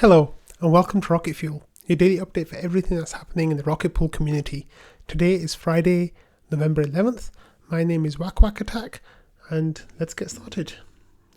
Hello and welcome to Rocket Fuel, your daily update for everything that's happening in the Rocket Pool community. Today is Friday, November 11th. My name is Whack Attack and let's get started.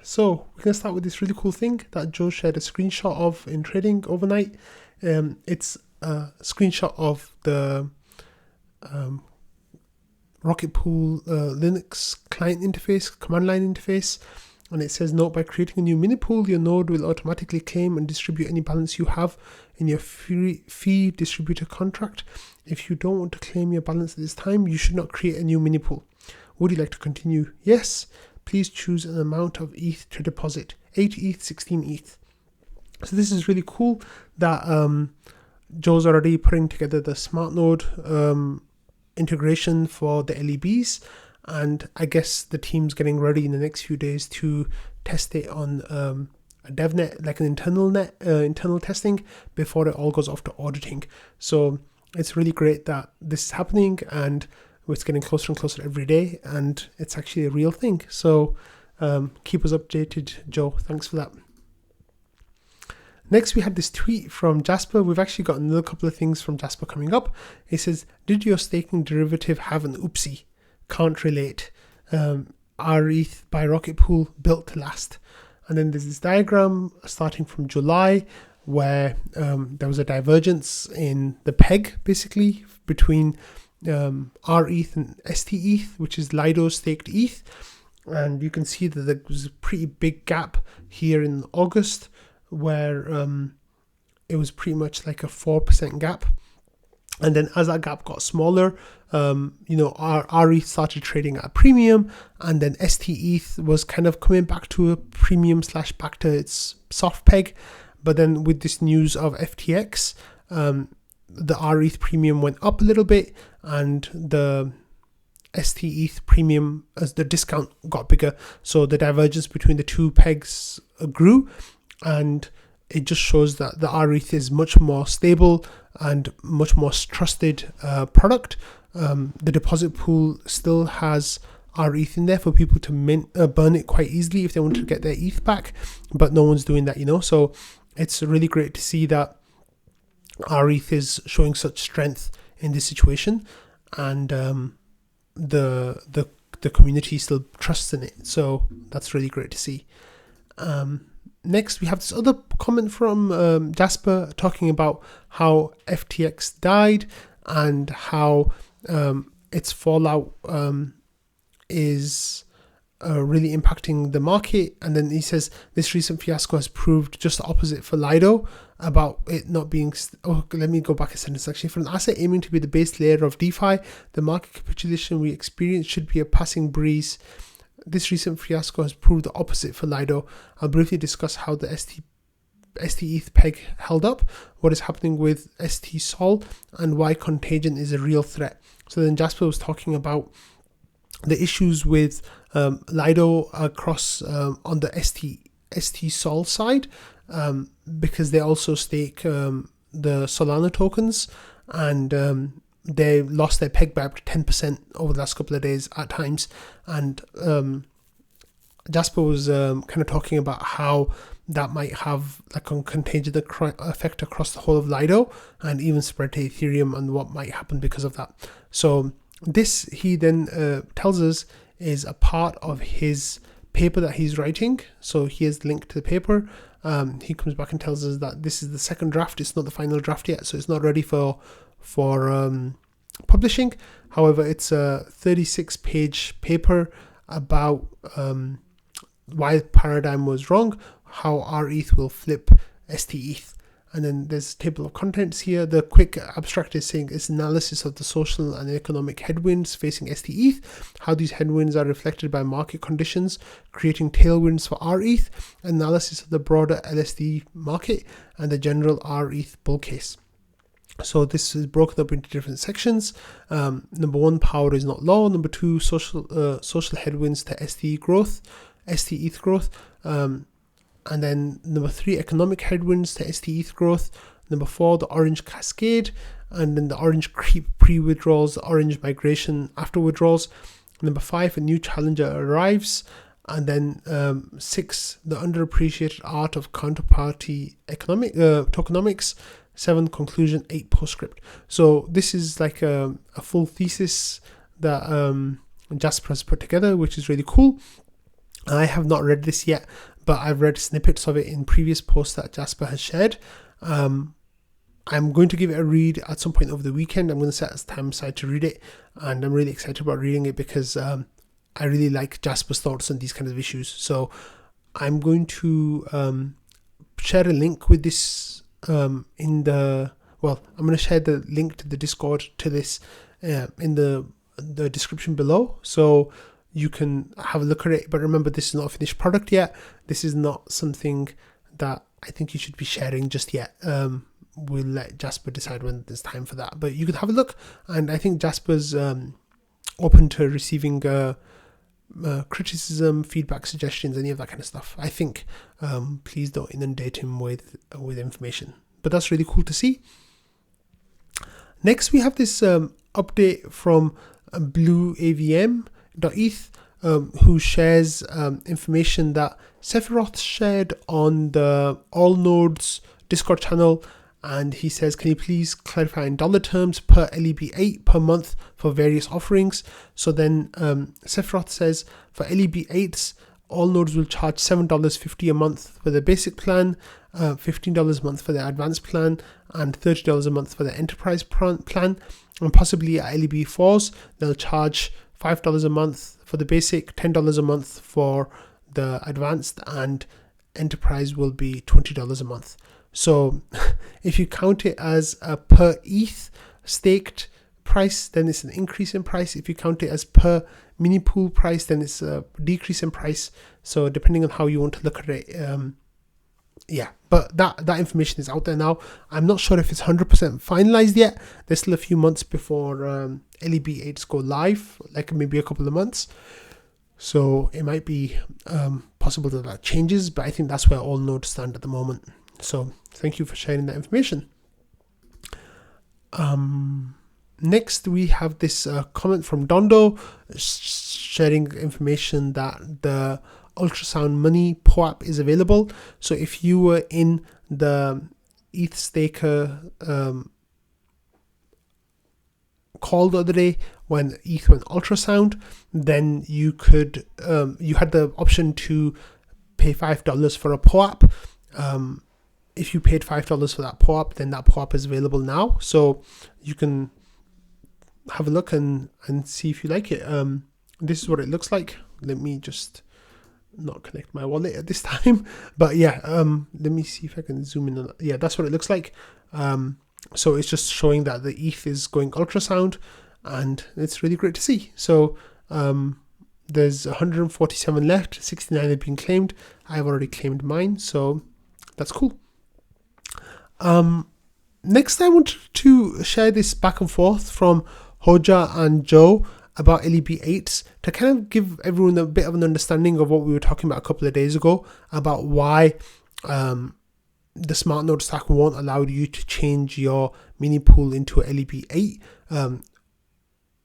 So we're going to start with this really cool thing that Joe shared a screenshot of in trading overnight. It's a screenshot of the Rocket Pool Linux client interface, command line interface. And it says, note, by creating a new mini pool, your node will automatically claim and distribute any balance you have in your fee distributor contract. If you don't want to claim your balance at this time, you should not create a new mini pool. Would you like to continue? Yes. Please choose an amount of ETH to deposit. 8 ETH, 16 ETH. So this is really cool that Joe's already putting together the Smartnode integration for the LEBs. And I guess the team's getting ready in the next few days to test it on a dev net, like an internal testing, before it all goes off to auditing. So it's really great that this is happening, and it's getting closer and closer every day, and it's actually a real thing. So keep us updated, Joe. Thanks for that. Next, we had this tweet from Jasper. We've actually got another couple of things from Jasper coming up. He says, did your staking derivative have an oopsie? Can't relate. rETH by Rocket Pool built to last. And then there's this diagram starting from July where there was a divergence in the peg, basically, between rETH and stETH, which is Lido staked ETH. And you can see that there was a pretty big gap here in August where it was pretty much like a 4% gap. And then as that gap got smaller, our rETH started trading at a premium, and then stETH was kind of coming back to a premium / back to its soft peg. But then with this news of FTX, the rETH premium went up a little bit, and the stETH premium, as the discount got bigger. So the divergence between the two pegs grew, and it just shows that the rETH is much more stable and much more trusted product. The deposit pool still has rETH in there for people to burn it quite easily if they want to get their ETH back, but no one's doing that, So it's really great to see that rETH is showing such strength in this situation, and the community still trusts in it. So that's really great to see. Next, we have this other comment from Jasper talking about how FTX died and how its fallout is really impacting the market. And then he says this recent fiasco has proved just the opposite for Lido, about it not being... let me go back a sentence actually. For an asset aiming to be the base layer of DeFi, the market capitulation we experience should be a passing breeze. This recent fiasco has proved the opposite for Lido. I'll briefly discuss how the stETH peg held up, what is happening with stSol, and why contagion is a real threat. So then Jasper was talking about the issues with Lido across on the stSol side, because they also stake the Solana tokens, and they lost their peg by up to 10% over the last couple of days at times. And Jasper was kind of talking about how that might have like a contagion effect across the whole of Lido, and even spread to Ethereum, and what might happen because of that. So this, he then tells us, is a part of his paper that he's writing. So here's the link to the paper. He comes back and tells us that this is the second draft. It's not the final draft yet, so it's not ready for publishing. However, it's a 36-page paper about why the paradigm was wrong, how rETH will flip stETH. And then there's a table of contents here. The quick abstract is saying it's analysis of the social and economic headwinds facing stETH, how these headwinds are reflected by market conditions, creating tailwinds for rETH, analysis of the broader LSD market, and the general rETH bull case. So this is broken up into different sections. Number 1, power is not low. Number 2, social headwinds to stETH growth. And then number 3, economic headwinds to stETH growth. Number 4, the orange cascade, and then the orange creep pre-withdrawals, the orange migration after withdrawals. Number 5, a new challenger arrives. And then 6, the underappreciated art of counterparty tokenomics. 7, conclusion. 8, postscript. So this is like a full thesis that Jasper has put together, which is really cool. I have not read this yet, but I've read snippets of it in previous posts that Jasper has shared. I'm going to give it a read at some point over the weekend. I'm going to set time aside to read it, and I'm really excited about reading it because I really like Jasper's thoughts on these kinds of issues. So I'm going to share a link with this I'm going to share the link to the Discord to this in the description below, so you can have a look at it. But remember, this is not a finished product yet. This is not something that I think you should be sharing just yet. We'll let Jasper decide when there's time for that, but you could have a look. And I think Jasper's open to receiving criticism, feedback, suggestions, any of that kind of stuff. I think please don't inundate him with information, but that's really cool to see. Next, we have this update from blueavm.eth, who shares information that Sephiroth shared on the Allnodes Discord channel. And he says, can you please clarify in dollar terms per LEB8 per month for various offerings? So then Sephiroth says, for LEB8s, Allnodes will charge $7.50 a month for the basic plan, $15 a month for the advanced plan, and $30 a month for the enterprise plan. And possibly at LEB4s, they'll charge $5 a month for the basic, $10 a month for the advanced, and enterprise will be $20 a month. So if you count it as a per ETH staked price, then it's an increase in price. If you count it as per mini pool price, then it's a decrease in price. So depending on how you want to look at it, but that information is out there now. I'm not sure if it's 100% finalized yet. There's still a few months before LEB8s go live, like maybe a couple of months. So it might be possible that changes, but I think that's where Allnodes stand at the moment. So thank you for sharing that information. Next, we have this comment from Dondo sharing information that the ultrasound money POAP is available. So if you were in the ETH staker call the other day when ETH went ultrasound, then you could you had the option to pay $5 for a POAP. If you paid $5 for that POAP, then that POAP is available now. So you can have a look and see if you like it. This is what it looks like. Let me just not connect my wallet at this time. But yeah, let me see if I can zoom in on that. Yeah, that's what it looks like. So it's just showing that the ETH is going ultrasound, and it's really great to see. So there's 147 left, 69 have been claimed. I've already claimed mine, so that's cool. Next, I wanted to share this back and forth from Hoja and Joe about LEB8s to kind of give everyone a bit of an understanding of what we were talking about a couple of days ago about why the Smartnode stack won't allow you to change your mini pool into a LEB8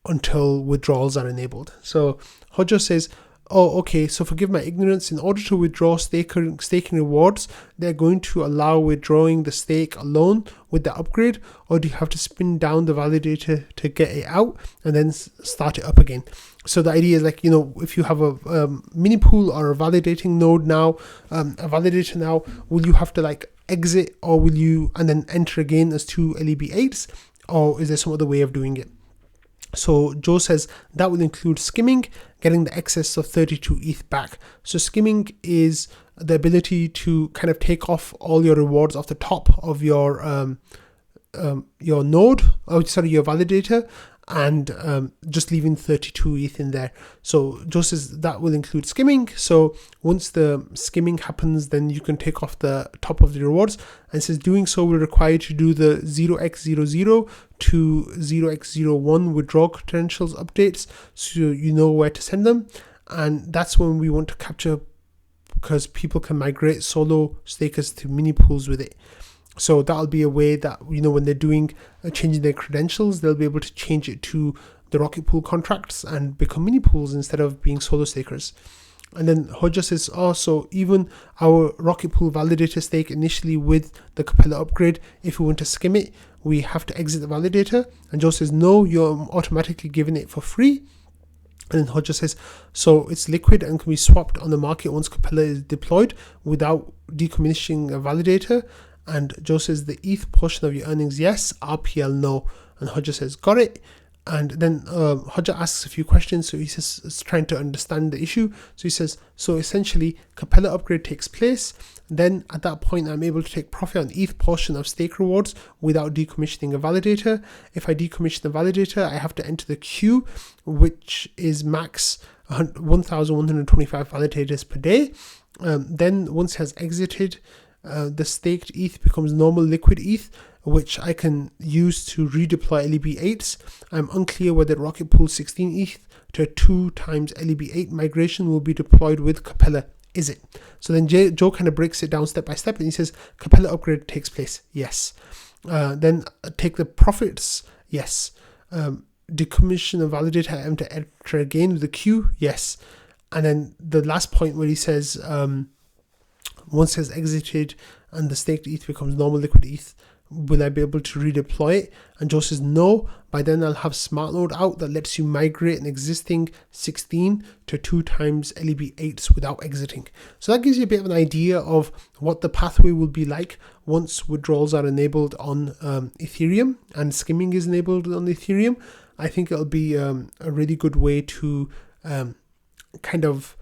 until withdrawals are enabled. So Hoja says, oh, okay, so forgive my ignorance. In order to withdraw staking rewards, they're going to allow withdrawing the stake alone with the upgrade, or do you have to spin down the validator to get it out and then start it up again? So the idea is like, if you have a mini pool or a validating node now, a validator now, will you have to like exit, or will you and then enter again as two LEB8s, or is there some other way of doing it? So Joe says that will include skimming, getting the excess of 32 ETH back. So skimming is the ability to kind of take off all your rewards off the top of your node, your validator, and just leaving 32 ETH in there. So Joe says that will include skimming. So once the skimming happens, then you can take off the top of the rewards, and says doing so will require you to do the 0x00 to 0x01 withdrawal credentials updates, so you know where to send them. And that's when we want to capture, because people can migrate solo stakers to mini pools with it. So that'll be a way that, when they're doing changing their credentials, they'll be able to change it to the Rocket Pool contracts and become mini pools instead of being solo stakers. And then Hodja says, oh, so even our rocket pool validator stake initially with the Capella upgrade, if we want to skim it, we have to exit the validator. And Joe says, no, you're automatically giving it for free. And then Hodja says, so it's liquid and can be swapped on the market once Capella is deployed without decommissioning a validator. And Joe says, the ETH portion of your earnings, yes, RPL, no. And Hodja says, got it. And then Hodja asks a few questions. So he says, it's trying to understand the issue. So he says, so essentially, Capella upgrade takes place. Then at that point, I'm able to take profit on ETH portion of stake rewards without decommissioning a validator. If I decommission the validator, I have to enter the queue, which is max 1,125 validators per day. Then once it has exited, the staked ETH becomes normal liquid ETH, which I can use to redeploy LEB8s. I'm unclear whether Rocket Pool 16 ETH to a 2 times LEB8 migration will be deployed with Capella. Is it? So then Joe kind of breaks it down step by step, and he says Capella upgrade takes place. Yes. Then take the profits. Yes. Decommission and validator item to enter again with the queue. Yes. And then the last point where he says once it has exited and the staked ETH becomes normal liquid ETH, will I be able to redeploy it? And Joe says no. By then I'll have Smartnode out that lets you migrate an existing 16 to 2 times LEB8s without exiting. So that gives you a bit of an idea of what the pathway will be like once withdrawals are enabled on Ethereum and skimming is enabled on Ethereum. I think it'll be a really good way to kind of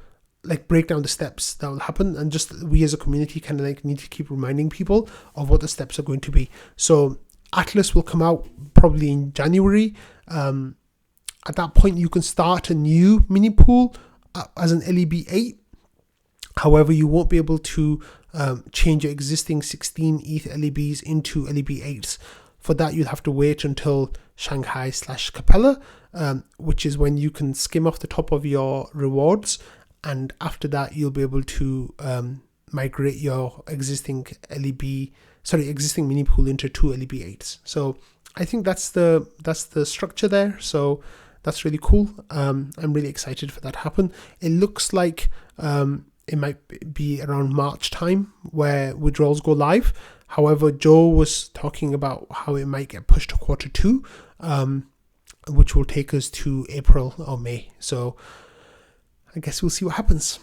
like break down the steps that will happen, and just we as a community kind of like need to keep reminding people of what the steps are going to be. So Atlas will come out probably in January. At that point you can start a new mini pool as an LEB8. However, you won't be able to change your existing 16 ETH LEBs into LEB8s. For that, you'll have to wait until Shanghai/Capella, which is when you can skim off the top of your rewards. And after that, you'll be able to migrate your existing existing mini pool into 2 LEB8s. So I think that's the structure there. So that's really cool. I'm really excited for that to happen. It looks like it might be around March time where withdrawals go live. However, Joe was talking about how it might get pushed to Q2, which will take us to April or May. So I guess we'll see what happens.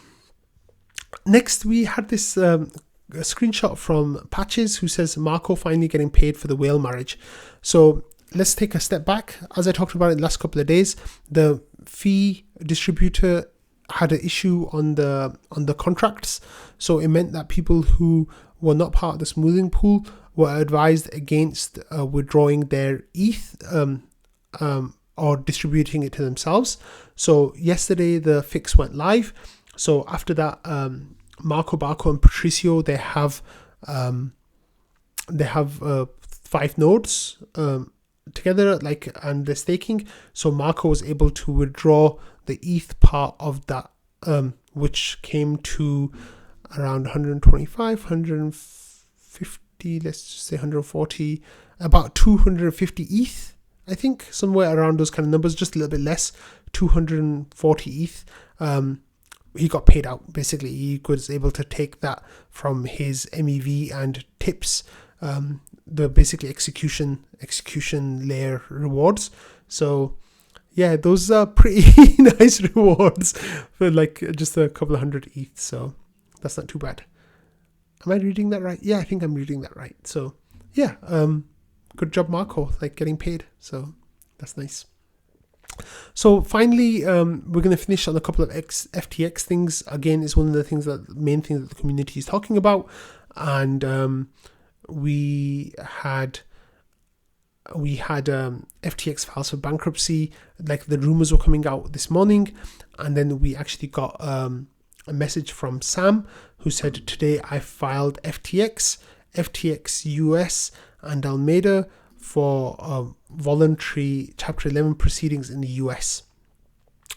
Next, we had this a screenshot from Patches who says Marko finally getting paid for the whale marriage. So let's take a step back. As I talked about in the last couple of days, the fee distributor had an issue on the contracts. So it meant that people who were not part of the smoothing pool were advised against withdrawing their ETH or distributing it to themselves. So yesterday the fix went live. So after that, Marko, Barko, and Patricio, they have 5 nodes together, and they're staking. So Marko was able to withdraw the ETH part of that, which came to around 125, 150, let's just say 140, about 250 ETH. I think somewhere around those kind of numbers, just a little bit less, 240 ETH. He got paid out. Basically, he was able to take that from his MEV and tips, the basically execution layer rewards. So yeah, those are pretty nice rewards for just a couple of hundred ETH. So that's not too bad. Am I reading that right? Yeah, I think I'm reading that right. So yeah, good job, Marko, getting paid. So that's nice. So finally, we're going to finish on a couple of FTX things. Again, it's one of the main things that the community is talking about. And we had FTX files for bankruptcy. The rumors were coming out this morning. And then we actually got a message from Sam who said, today I filed FTX US, and Alameda for voluntary Chapter 11 proceedings in the US.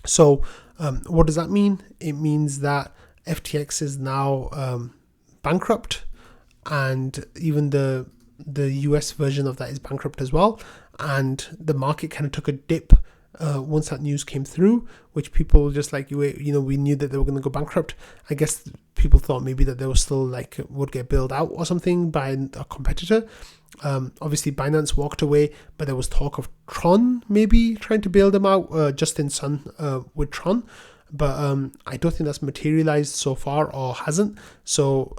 So what does that mean? It means that FTX is now bankrupt, and even the US version of that is bankrupt as well. And the market kind of took a dip once that news came through, which people just like, we knew that they were going to go bankrupt. I guess people thought maybe that they were still like would get bailed out or something by a competitor. Obviously Binance walked away, but there was talk of Tron maybe trying to bail them out, Justin Sun with Tron, but I don't think that's materialized so far or hasn't. So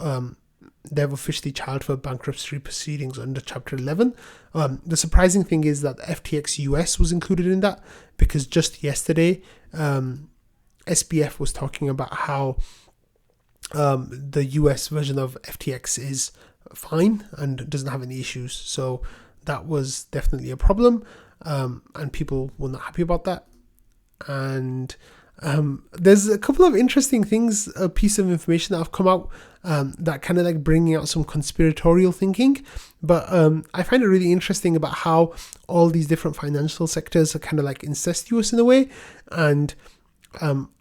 they have officially charged for bankruptcy proceedings under Chapter 11. The surprising thing is that FTX US was included in that, because just yesterday SBF was talking about how the US version of FTX is fine and doesn't have any issues. So that was definitely a problem, and people were not happy about that. And there's a couple of interesting things, a piece of information that have come out that kind of like bringing out some conspiratorial thinking, but I find it really interesting about how all these different financial sectors are kind of like incestuous in a way, and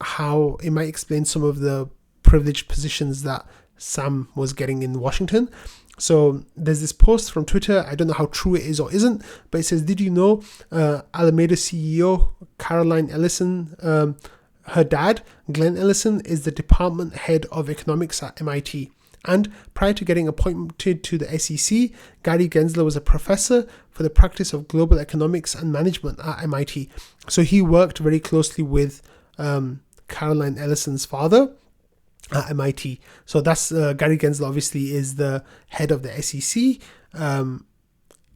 how it might explain some of the privileged positions that Sam was getting in Washington. So there's this post from Twitter, I don't know how true it is or isn't, but it says, did you know Alameda CEO Caroline Ellison, her dad, Glenn Ellison, is the department head of economics at MIT. And prior to getting appointed to the SEC, Gary Gensler was a professor for the practice of global economics and management at MIT. So he worked very closely with Caroline Ellison's father at MIT. So that's Gary Gensler obviously is the head of the SEC.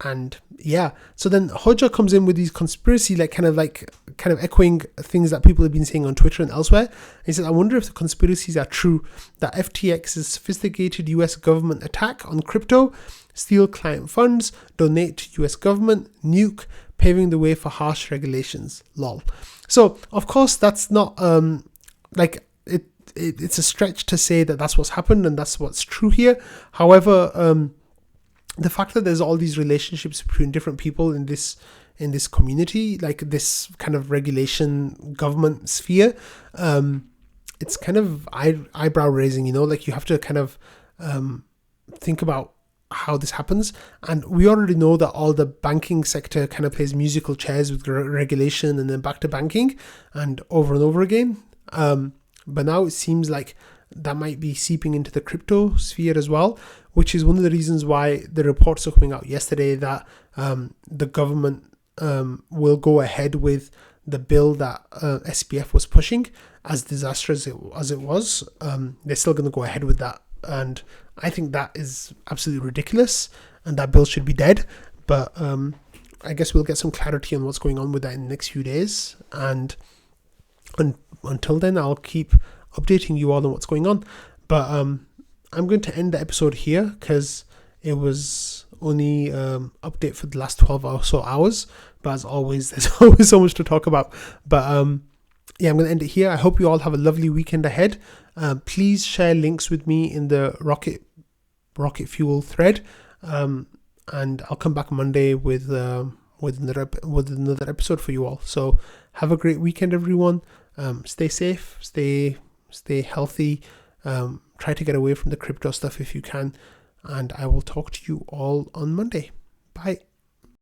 And yeah, so then Hoja comes in with these conspiracy, kind of echoing things that people have been saying on Twitter and elsewhere. And he said, I wonder if the conspiracies are true, that FTX's sophisticated US government attack on crypto, steal client funds, donate to US government, nuke, paving the way for harsh regulations. Lol. So of course that's not it's a stretch to say that that's what's happened and that's what's true here. However, the fact that there's all these relationships between different people in this community, like this kind of regulation government sphere, it's kind of eyebrow raising, like you have to kind of think about how this happens. And we already know that all the banking sector kind of plays musical chairs with regulation and then back to banking and over again. But now it seems like that might be seeping into the crypto sphere as well, which is one of the reasons why the reports are coming out yesterday that the government will go ahead with the bill that SBF was pushing. As disastrous as it was, they're still going to go ahead with that. And I think that is absolutely ridiculous and that bill should be dead. But I guess we'll get some clarity on what's going on with that in the next few days. And until then, I'll keep updating you all on what's going on. But I'm going to end the episode here because it was only update for the last 12 or so hours. But as always, there's always so much to talk about. But yeah, I'm going to end it here. I hope you all have a lovely weekend ahead. Please share links with me in the Rocket Fuel thread. And I'll come back Monday with another episode for you all. So have a great weekend, everyone. Stay safe, stay healthy. Try to get away from the crypto stuff if you can. And I will talk to you all on Monday. Bye.